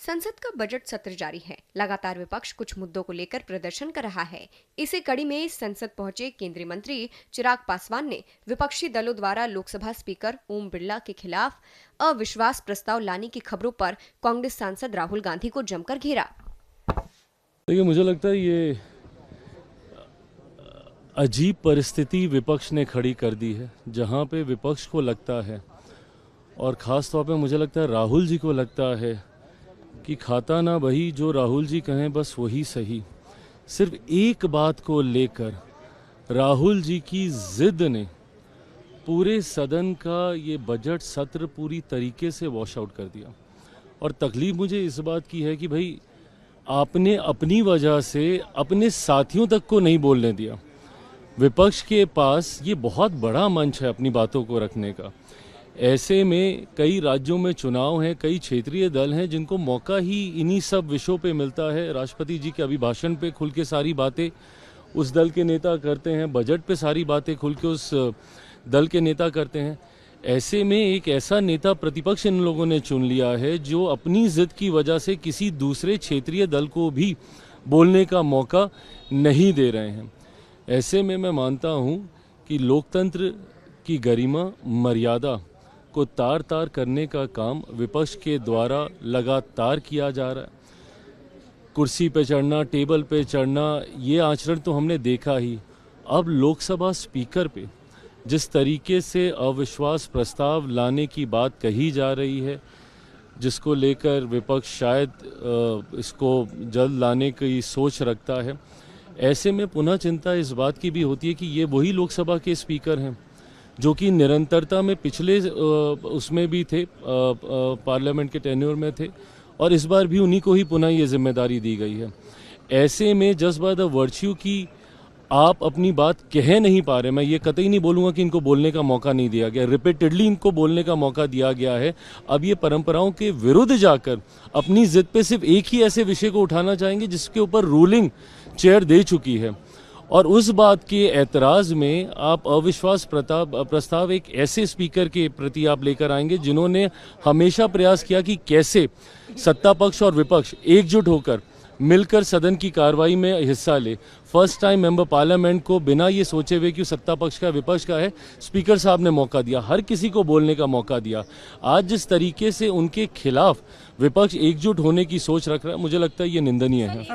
संसद का बजट सत्र जारी है। लगातार विपक्ष कुछ मुद्दों को लेकर प्रदर्शन कर रहा है। इसी कड़ी में संसद पहुंचे केंद्रीय मंत्री चिराग पासवान ने विपक्षी दलों द्वारा लोकसभा स्पीकर ओम बिरला के खिलाफ अविश्वास प्रस्ताव लाने की खबरों पर कांग्रेस सांसद राहुल गांधी को जमकर घेरा। देखिए, मुझे लगता है ये अजीब परिस्थिति विपक्ष ने खड़ी कर दी है, जहां पे विपक्ष को लगता है और ख़ास तौर पे मुझे लगता है राहुल जी को लगता है कि खाता ना वही जो राहुल जी कहें बस वही सही। सिर्फ एक बात को लेकर राहुल जी की जिद ने पूरे सदन का ये बजट सत्र पूरी तरीके से वॉश आउट कर दिया। और तकलीफ मुझे इस बात की है कि भाई आपने अपनी वजह से अपने साथियों तक को नहीं बोलने दिया। विपक्ष के पास ये बहुत बड़ा मंच है अपनी बातों को रखने का। ऐसे में कई राज्यों में चुनाव हैं, कई क्षेत्रीय दल हैं जिनको मौका ही इन्हीं सब विषयों पे मिलता है। राष्ट्रपति जी के अभिभाषण पे खुल के सारी बातें उस दल के नेता करते हैं, बजट पे सारी बातें खुल के उस दल के नेता करते हैं। ऐसे में एक ऐसा नेता प्रतिपक्ष इन लोगों ने चुन लिया है जो अपनी जिद की वजह से किसी दूसरे क्षेत्रीय दल को भी बोलने का मौका नहीं दे रहे हैं। ऐसे में मैं मानता हूं कि लोकतंत्र की गरिमा मर्यादा को तार तार करने का काम विपक्ष के द्वारा लगातार किया जा रहा है। कुर्सी पे चढ़ना, टेबल पे चढ़ना, ये आचरण तो हमने देखा ही। अब लोकसभा स्पीकर पे जिस तरीके से अविश्वास प्रस्ताव लाने की बात कही जा रही है, जिसको लेकर विपक्ष शायद इसको जल्द लाने की सोच रखता है, ऐसे में पुनः चिंता इस बात की भी होती है कि ये वही लोकसभा के स्पीकर हैं जो कि निरंतरता में पिछले उसमें भी थे, पार्लियामेंट के टेन्योर में थे, और इस बार भी उन्हीं को ही पुनः ये जिम्मेदारी दी गई है। ऐसे में जस्ट बाय द वर्च्यू की आप अपनी बात कह नहीं पा रहे। मैं ये कतई नहीं बोलूँगा कि इनको बोलने का मौका नहीं दिया गया, रिपीटेडली इनको बोलने का मौका दिया गया है। अब ये परंपराओं के विरुद्ध जाकर अपनी जिद पे सिर्फ एक ही ऐसे विषय को उठाना चाहेंगे जिसके ऊपर रूलिंग चेयर दे चुकी है, और उस बात के ऐतराज़ में आप अविश्वास प्रस्ताव एक ऐसे स्पीकर के प्रति आप लेकर आएंगे जिन्होंने हमेशा प्रयास किया कि कैसे सत्ता पक्ष और विपक्ष एकजुट होकर मिलकर सदन की कार्रवाई में हिस्सा ले। फर्स्ट टाइम मेंबर पार्लियामेंट को बिना ये सोचे हुए कि सत्ता पक्ष का विपक्ष का है, स्पीकर साहब ने मौका दिया, हर किसी को बोलने का मौका दिया। आज जिस तरीके से उनके खिलाफ विपक्ष एकजुट होने की सोच रख रहा है, मुझे लगता है ये निंदनीय है।